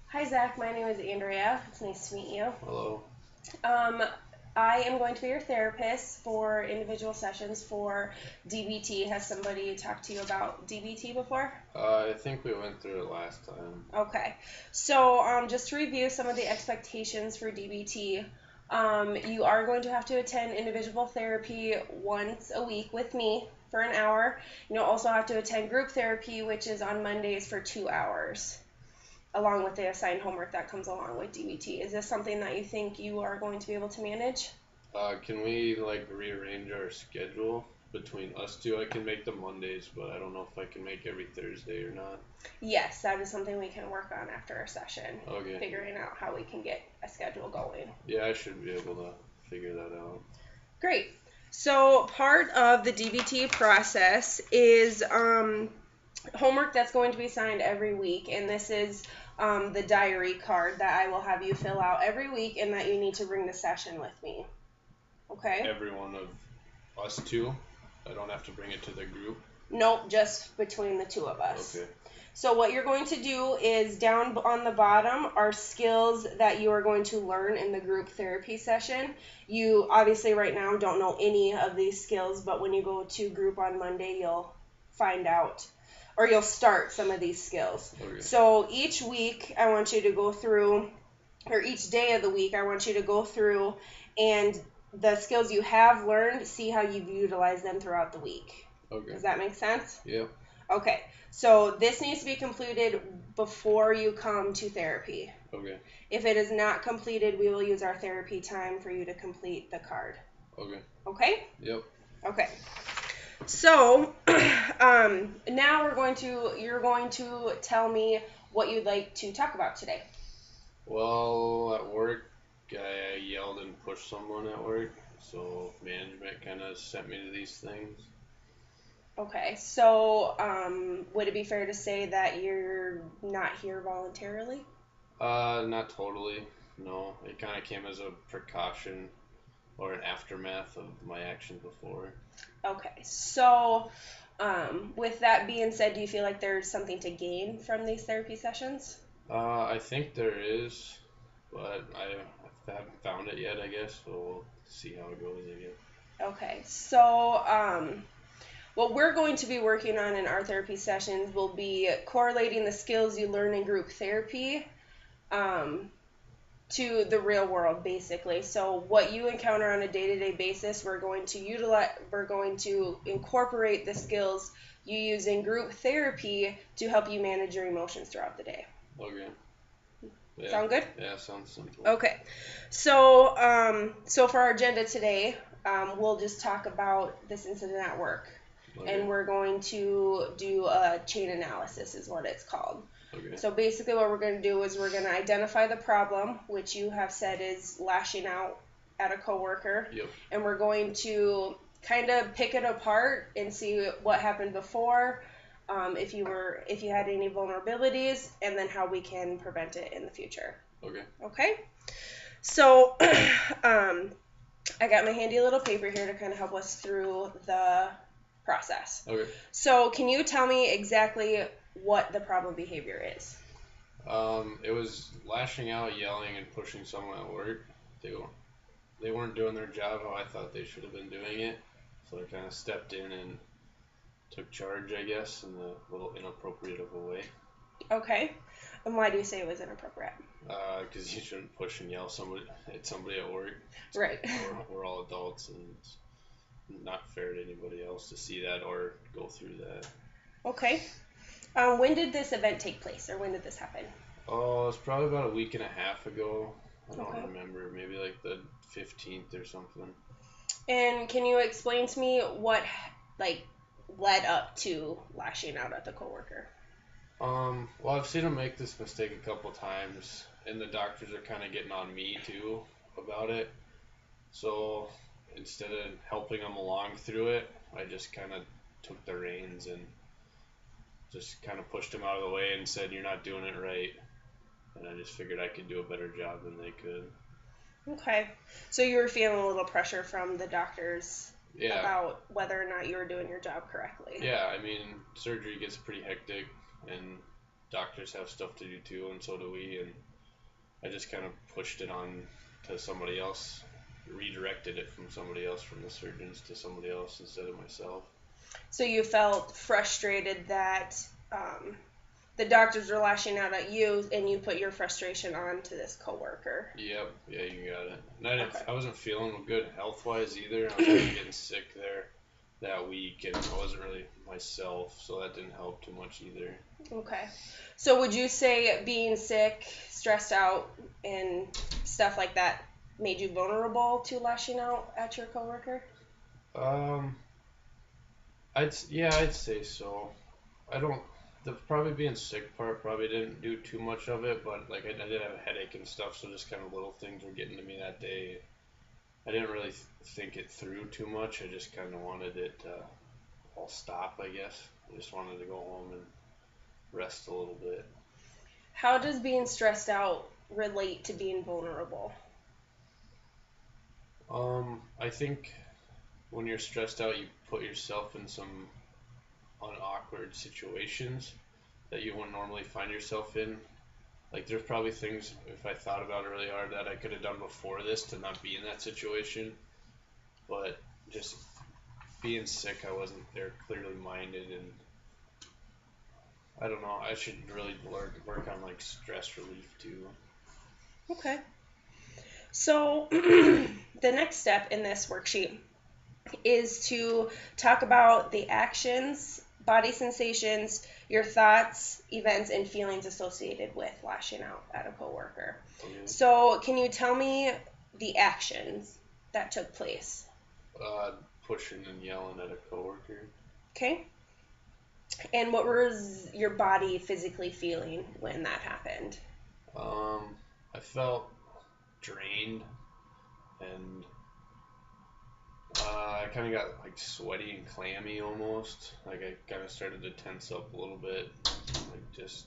Hi, Zach. My name is Andrea. It's nice to meet you. Hello. Um, I am going to be your therapist for individual sessions for DBT. Has somebody talked to you about DBT before? I think we went through it last time. Okay. So, just to review some of the expectations for DBT, you are going to have to attend individual therapy once a week with me for an hour. You'll also have to attend group therapy, which is on Mondays for 2 hours, along with the assigned homework that comes along with DBT. Is this something that you think you are going to be able to manage? Can we rearrange our schedule between us two? I can make the Mondays, but I don't know if I can make every Thursday or not. Yes, that is something we can work on after our session, Okay. figuring out how we can get a schedule going. Yeah, I should be able to figure that out. Great. So part of the DBT process is homework that's going to be signed every week, and this is the diary card that I will have you fill out every week and that you need to bring to session with me. Okay? Every one of us two? I don't have to bring it to the group? Nope, just between the two of us. Okay. So what you're going to do is down on the bottom are skills that you are going to learn in the group therapy session. You obviously right now don't know any of these skills, but when you go to group on Monday, you'll find out, or you'll start some of these skills. Okay. So each week I want you to go through, or each day of the week I want you to go through and the skills you have learned, see how you've utilized them throughout the week. Okay. Does that make sense? Yep. Okay, so this needs to be completed before you come to therapy. Okay. If it is not completed, we will use our therapy time for you to complete the card. Okay. Okay? Yep. Okay. So, now you're going to tell me what you'd like to talk about today. Well, at work, I yelled and pushed someone at work, so management kind of sent me to these things. Okay, so would it be fair to say that you're not here voluntarily? Not totally. No, it kind of came as a precaution or an aftermath of my actions before. Okay, so with that being said, do you feel like there's something to gain from these therapy sessions? I think there is, but I haven't found it yet, I guess, so we'll see how it goes, I guess. Okay, so what we're going to be working on in our therapy sessions will be correlating the skills you learn in group therapy um, to the real world, basically. So what you encounter on a day-to-day basis, we're going to incorporate the skills you use in group therapy to help you manage your emotions throughout the day. Okay. Yeah. Sound good? Yeah, sounds simple. Okay. So for our agenda today, we'll just talk about this incident at work. Okay. And we're going to do a chain analysis is what it's called. Okay. So basically what we're going to do is we're going to identify the problem, which you have said is lashing out at a coworker. Yep. And we're going to kind of pick it apart and see what happened before, if you had any vulnerabilities, and then how we can prevent it in the future. Okay. Okay? So I got my handy little paper here to kind of help us through the process. Okay. So can you tell me exactly what the problem behavior is? It was lashing out, yelling, and pushing someone at work. They weren't doing their job how I thought they should have been doing it, so I kind of stepped in and took charge, I guess, in a little inappropriate of a way. Okay. And why do you say it was inappropriate? Because you shouldn't push and yell at somebody at work. Right. We're all adults, and it's not fair to anybody else to see that or go through that. Okay. When did this event take place, or when did this happen? Oh, it's probably about a week and a half ago. I don't Okay. remember. Maybe like the 15th or something. And can you explain to me what led up to lashing out at the coworker? Well, I've seen him make this mistake a couple times, and the doctors are kind of getting on me too about it. So instead of helping him along through it, I just kind of took the reins and just kind of pushed him out of the way and said, "You're not doing it right." And I just figured I could do a better job than they could. Okay. So you were feeling a little pressure from the doctors Yeah. about whether or not you were doing your job correctly. Yeah, I mean, surgery gets pretty hectic, and doctors have stuff to do too, and so do we. And I just kind of pushed it on to somebody else, redirected it from somebody else, from the surgeons to somebody else instead of myself. So you felt frustrated that the doctors were lashing out at you, and you put your frustration on to this coworker. Yep, yeah, you got it. And Okay. I wasn't feeling good health wise either. I was kind of getting sick there that week, and I wasn't really myself, so that didn't help too much either. Okay. So would you say being sick, stressed out, and stuff like that made you vulnerable to lashing out at your coworker? Um, I'd say so. I don't. The probably being sick part probably didn't do too much of it, but like I did have a headache and stuff, so just kind of little things were getting to me that day. I didn't really think it through too much. I just kind of wanted it to all stop, I guess. I just wanted to go home and rest a little bit. How does being stressed out relate to being vulnerable? I think when you're stressed out, you put yourself in some awkward situations that you wouldn't normally find yourself in. Like, there's probably things, if I thought about it really hard, that I could have done before this to not be in that situation. But just being sick, I wasn't there clearly minded, and I don't know. I should really work on like stress relief too. Okay. So the next step in this worksheet is to talk about the actions, body sensations, your thoughts, events, and feelings associated with lashing out at a coworker. Okay. So, can you tell me the actions that took place? Pushing and yelling at a coworker. Okay. And what was your body physically feeling when that happened? I felt drained, and I kind of got like sweaty and clammy almost. Like I kind of started to tense up a little bit. Like just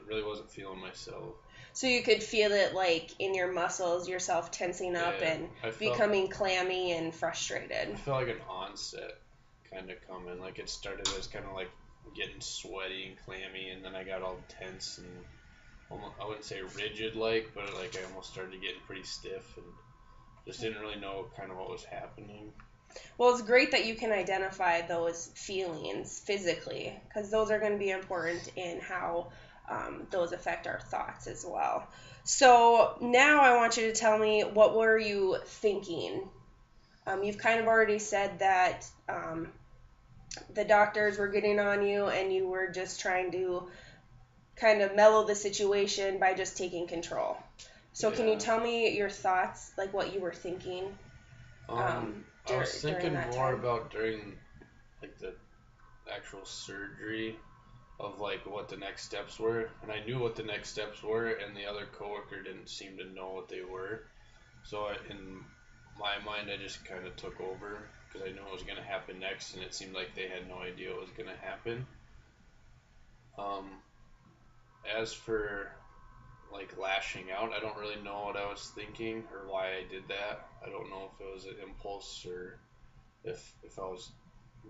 really wasn't feeling myself. So you could feel it like in your muscles, yourself tensing up Yeah, and becoming clammy and frustrated. I felt like an onset kind of coming. Like it started as kind of like getting sweaty and clammy, and then I got all tense and almost, I wouldn't say rigid like, but like I almost started getting pretty stiff and just didn't really know kind of what was happening. Well, it's great that you can identify those feelings physically, because those are going to be important in how those affect our thoughts as well. So now I want you to tell me, what were you thinking? You've kind of already said that the doctors were getting on you and you were just trying to kind of mellow the situation by just taking control. So can you tell me your thoughts, like what you were thinking? I was thinking more time? about during like the actual surgery of like what the next steps were, and I knew what the next steps were, and the other coworker didn't seem to know what they were. So in my mind, I just kind of took over because I knew what was going to happen next, and it seemed like they had no idea what was going to happen. As for like lashing out, I don't really know what I was thinking or why I did that. I don't know if it was an impulse or if I was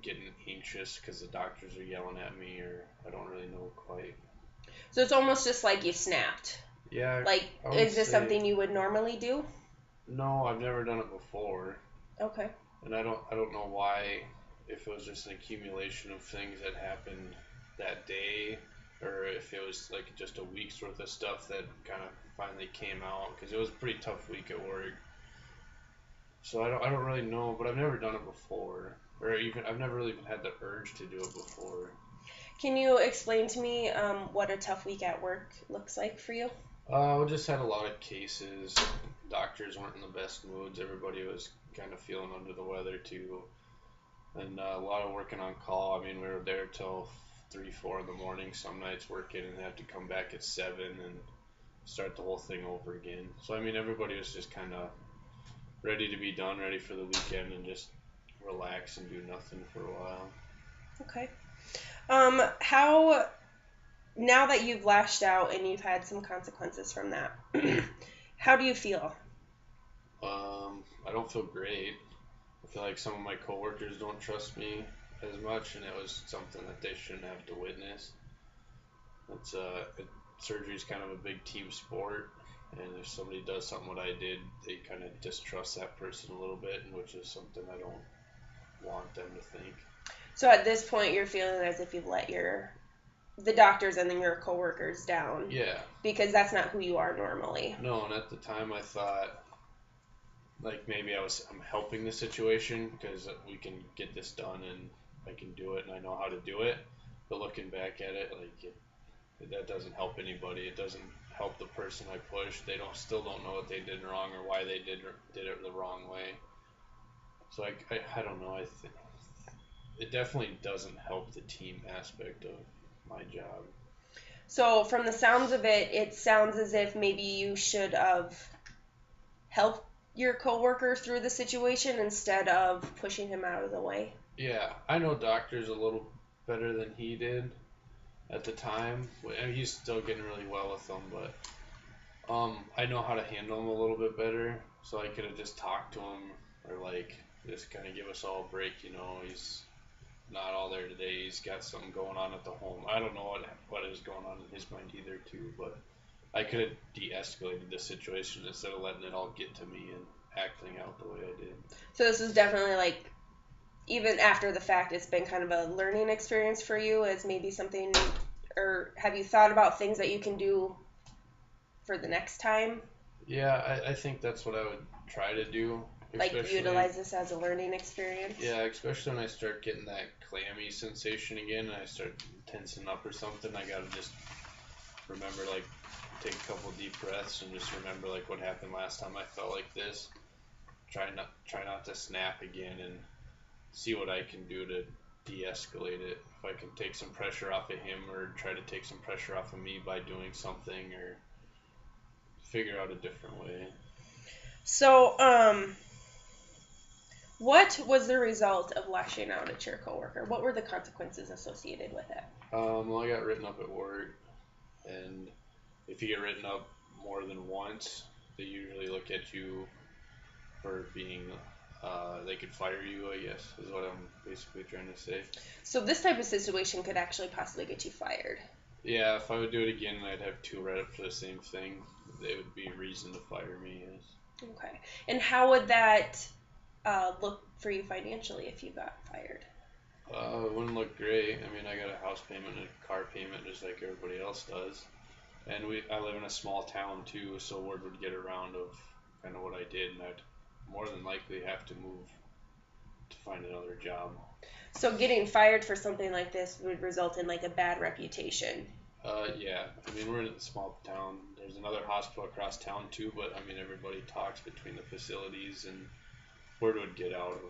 getting anxious because the doctors are yelling at me, or I don't really know quite. So it's almost just like you snapped. Yeah. Like, is this something you would normally do? No, I've never done it before. Okay. And I don't know why, if it was just an accumulation of things that happened that day, or if it was like just a week's worth of stuff that kind of finally came out, because it was a pretty tough week at work. So I don't really know, but I've never done it before, or even I've never really even had the urge to do it before. Can you explain to me what a tough week at work looks like for you? We just had a lot of cases. Doctors weren't in the best moods. Everybody was kind of feeling under the weather too, and a lot of working on call. I mean, we were there till 3, 4 in the morning some nights working, and have to come back at 7 and start the whole thing over again. So I mean, everybody was just kind of ready to be done, ready for the weekend, and just relax and do nothing for a while. Okay. How, now that you've lashed out and you've had some consequences from that, how do you feel? I don't feel great. I feel like some of my coworkers don't trust me as much, and it was something that they shouldn't have to witness. It's surgery is kind of a big team sport, and if somebody does something what I did, they kind of distrust that person a little bit, which is something I don't want them to think. So at this point, you're feeling as if you've let the doctors and then your coworkers down. Yeah. Because that's not who you are normally. No, and at the time I thought like maybe I'm helping the situation because we can get this done and I can do it and I know how to do it. But looking back at it, like that doesn't help anybody. It doesn't help the person I push. They still don't know what they did wrong or why they did it the wrong way. So I don't know. I think it definitely doesn't help the team aspect of my job. So from the sounds of it, it sounds as if maybe you should have helped your coworker through the situation instead of pushing him out of the way. Yeah, I know doctors a little better than he did at the time. I mean, he's still getting really well with them, but I know how to handle him a little bit better. So I could have just talked to him or like just kind of give us all a break. He's not all there today. He's got something going on at the home. I don't know what is going on in his mind either too, but I could have de-escalated the situation instead of letting it all get to me and acting out the way I did. So this is definitely like, even after the fact, it's been kind of a learning experience for you as maybe something, or have you thought about things that you can do for the next time? Yeah, I think that's what I would try to do. Like utilize this as a learning experience? Yeah, especially when I start getting that clammy sensation again and I start tensing up or something, I gotta just remember, like, take a couple deep breaths and just remember, like, what happened last time I felt like this. Try not to snap again and see what I can do to de-escalate it. If I can take some pressure off of him or try to take some pressure off of me by doing something or figure out a different way. So, what was the result of lashing out at your coworker? What were the consequences associated with it? Well, I got written up at work, and if you get written up more than once, they usually look at you for being, they could fire you, I guess, is what I'm basically trying to say. So this type of situation could actually possibly get you fired. Yeah, if I would do it again, I'd have 2 right up for the same thing. It would be a reason to fire me, yes. Okay. And how would that look for you financially if you got fired? It wouldn't look great. I mean, I got a house payment and a car payment just like everybody else does. And I live in a small town too, so word would get around of kind of what I did, and I'd more than likely have to move to find another job. So getting fired for something like this would result in like a bad reputation. Yeah. I mean, we're in a small town. There's another hospital across town too, but I mean, everybody talks between the facilities, and word would get out of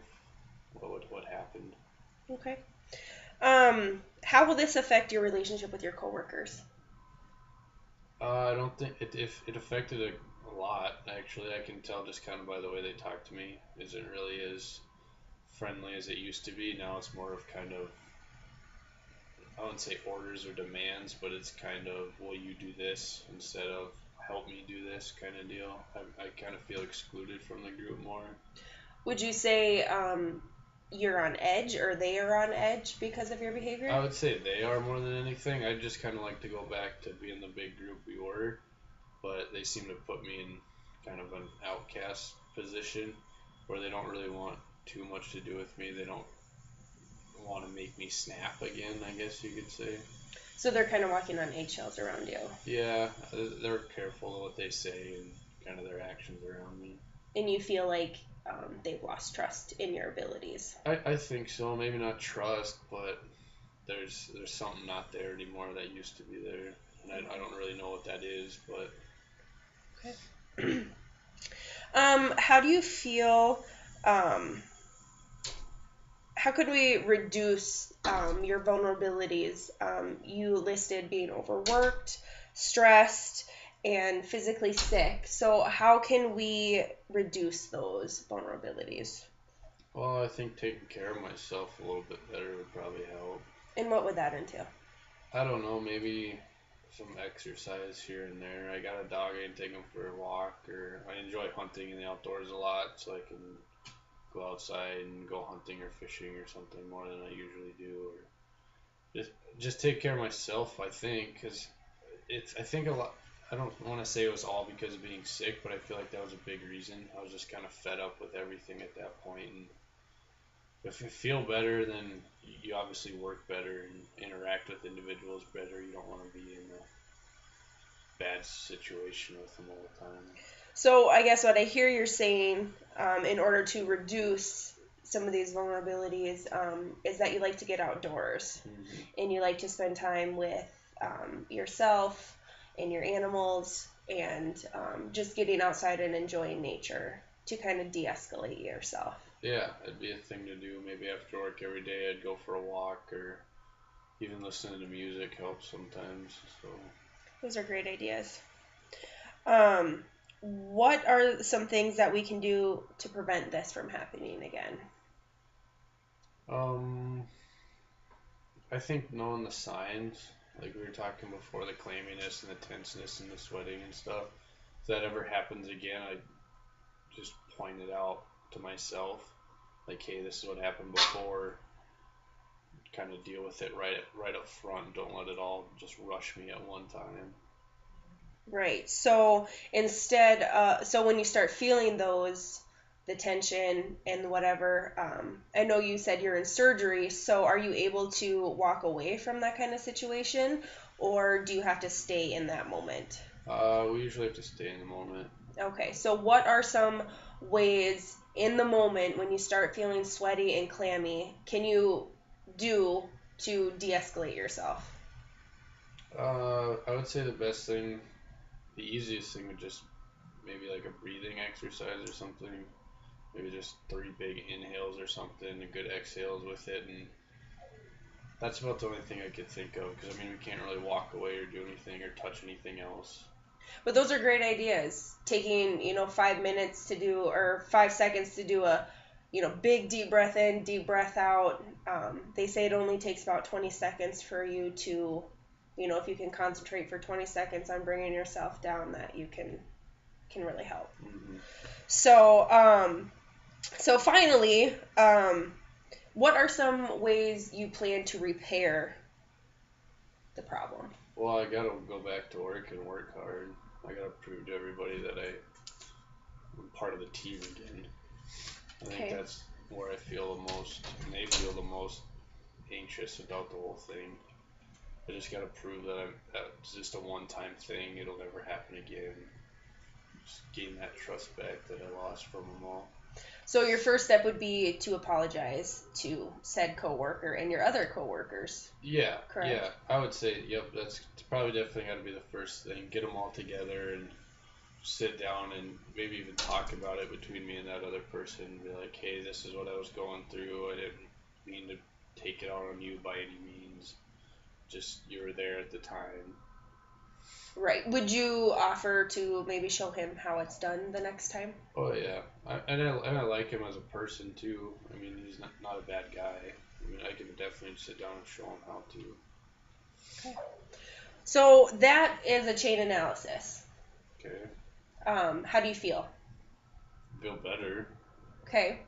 what happened. Okay. How will this affect your relationship with your coworkers? I don't think it affected a lot actually. I can tell just kind of by the way they talk to me. Isn't really as friendly as it used to be. Now it's more of kind of, I wouldn't say orders or demands, but it's kind of, will you do this instead of help me do this kind of deal. I kind of feel excluded from the group more. Would you say you're on edge or they are on edge because of your behavior? I would say they are more than anything. I'd just kind of like to go back to being the big group we were, but they seem to put me in kind of an outcast position where they don't really want too much to do with me. They don't want to make me snap again, I guess you could say. So they're kind of walking on eggshells around you. Yeah, they're careful of what they say and kind of their actions around me. And you feel like they've lost trust in your abilities. I think so. Maybe not trust, but there's something not there anymore that used to be there. And I don't really know what that is, but... Okay. How do you feel... how could we reduce your vulnerabilities? You listed being overworked, stressed, and physically sick. So how can we reduce those vulnerabilities? Well, I think taking care of myself a little bit better would probably help. And what would that entail? I don't know, maybe some exercise here and there. I got a dog, I can take him for a walk, or I enjoy hunting in the outdoors a lot, so I can go outside and go hunting or fishing or something more than I usually do, or just take care of myself, I think, because I think a lot. I don't want to say it was all because of being sick, but I feel like that was a big reason. I was just kind of fed up with everything at that point, and if you feel better, then you obviously work better and interact with individuals better. You don't want to be in a bad situation with them all the time. So I guess what I hear you're saying, in order to reduce some of these vulnerabilities, is that you like to get outdoors, and you like to spend time with yourself and your animals, and just getting outside and enjoying nature to kind of de-escalate yourself. Yeah, it'd be a thing to do. Maybe after work every day, I'd go for a walk, or even listening to music helps sometimes. So Those are great ideas. What are some things that we can do to prevent this from happening again? I think knowing the signs, like we were talking before, the clamminess and the tenseness and the sweating and stuff. If that ever happens again, I just point it out to myself, like, hey, this is what happened before. Kind of deal with it right up front. Don't let it all just rush me at one time. Right. So instead, so when you start feeling the tension and whatever, I know you said you're in surgery, so are you able to walk away from that kind of situation, or do you have to stay in that moment? We usually have to stay in the moment. Okay, so what are some ways in the moment when you start feeling sweaty and clammy can you do to de-escalate yourself? I would say the easiest thing would just maybe like a breathing exercise or something. Maybe just 3 big inhales or something, and good exhales with it, and that's about the only thing I could think of. Because I mean, we can't really walk away or do anything or touch anything else. But those are great ideas. Taking, 5 minutes to do, or 5 seconds to do a, big deep breath in, deep breath out. They say it only takes about 20 seconds for you to, if you can concentrate for 20 seconds on bringing yourself down, that you can really help. Mm-hmm. So finally, what are some ways you plan to repair the problem? Well, I gotta go back to work and work hard. I gotta prove to everybody that I'm part of the team again. I think that's where I feel the most, and they feel the most anxious about the whole thing. I just gotta prove that that's just a one-time thing. It'll never happen again. Just gain that trust back that I lost from them all. So your first step would be to apologize to said coworker and your other coworkers. Yeah, correct? Yeah. I would say, yep. That's probably definitely got to be the first thing. Get them all together and sit down and maybe even talk about it between me and that other person. Be like, hey, this is what I was going through. I didn't mean to take it out on you by any means. Just you were there at the time. Right. Would you offer to maybe show him how it's done the next time? Oh yeah, and I like him as a person too. I mean, he's not a bad guy. I mean, I can definitely sit down and show him how to. Okay. So that is a chain analysis. Okay. How do you feel? Feel better. Okay.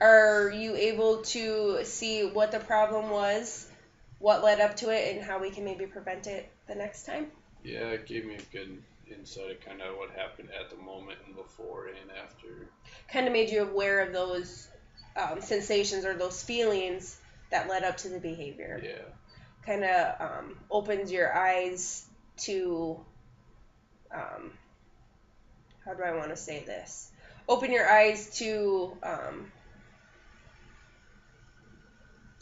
Are you able to see what the problem was, what led up to it, and how we can maybe prevent it the next time? Yeah, it gave me a good insight of kind of what happened at the moment and before and after. Kind of made you aware of those sensations or those feelings that led up to the behavior. Yeah. Kind of opens your eyes to, how do I want to say this? Open your eyes to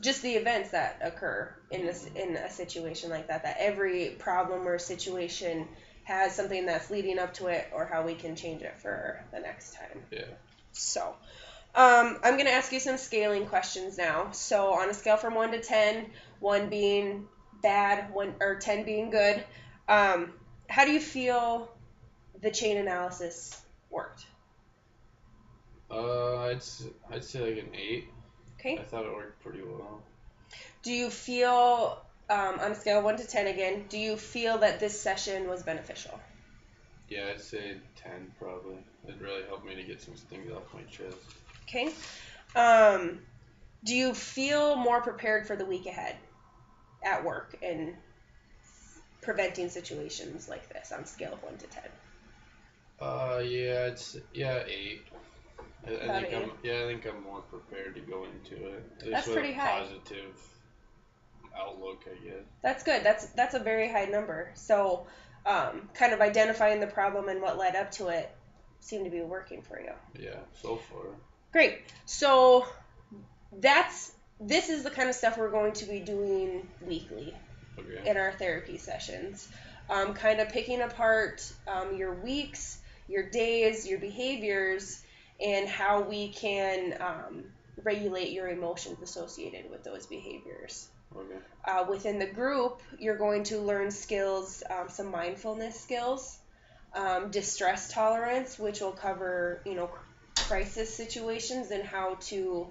just the events that occur in a situation like that. That every problem or situation has something that's leading up to it, or how we can change it for the next time. Yeah. So, I'm going to ask you some scaling questions now. So, on a scale from 1 to 10, 1 being bad, 10 being good, how do you feel the chain analysis worked? I'd say like an 8. Okay. I thought it worked pretty well. Do you feel, on a scale of 1 to 10 again, do you feel that this session was beneficial? Yeah, I'd say 10 probably. It really helped me to get some things off my chest. Okay. Do you feel more prepared for the week ahead? at work and preventing situations like this on a scale of 1 to 10? Yeah, 8. I About think 8. I think I'm more prepared to go into it. Just That's with pretty a high. positive outlook, I guess. That's good. That's a very high number. So, kind of identifying the problem and what led up to it seemed to be working for you. Yeah, so far. Great. So this is the kind of stuff we're going to be doing weekly Okay. in our therapy sessions. Kind of picking apart your weeks, your days, your behaviors, and how we can regulate your emotions associated with those behaviors. Okay. Within the group, you're going to learn skills, some mindfulness skills, distress tolerance, which will cover, crisis situations and how to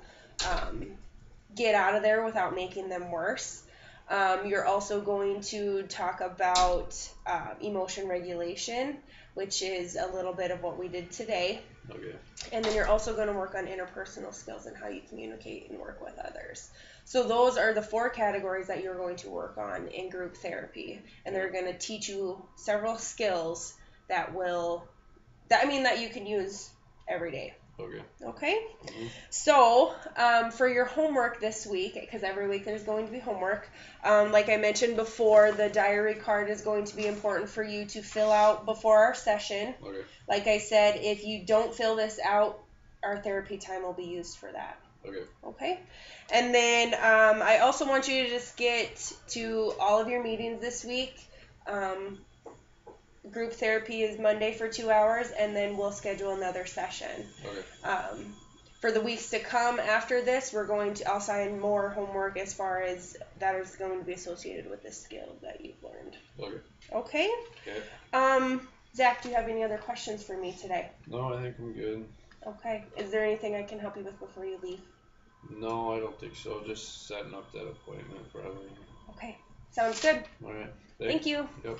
get out of there without making them worse. You're also going to talk about emotion regulation, which is a little bit of what we did today. Okay. And then you're also going to work on interpersonal skills and how you communicate and work with others. So those are the 4 categories that you're going to work on in group therapy. And they're going to teach you several skills that you can use every day. Okay. Okay? Mm-hmm. So, for your homework this week, because every week there's going to be homework, like I mentioned before, the diary card is going to be important for you to fill out before our session. Okay. Like I said, if you don't fill this out, our therapy time will be used for that. Okay. Okay? And then I also want you to just get to all of your meetings this week. Group therapy is Monday for 2 hours, and then we'll schedule another session. Okay. For the weeks to come after this, I'll assign more homework as far as that is going to be associated with the skill that you've learned. Okay. Okay? Okay. Zach, do you have any other questions for me today? No, I think I'm good. Okay. Is there anything I can help you with before you leave? No, I don't think so. Just setting up that appointment probably. Okay. Sounds good. All right. Thank you. Yep.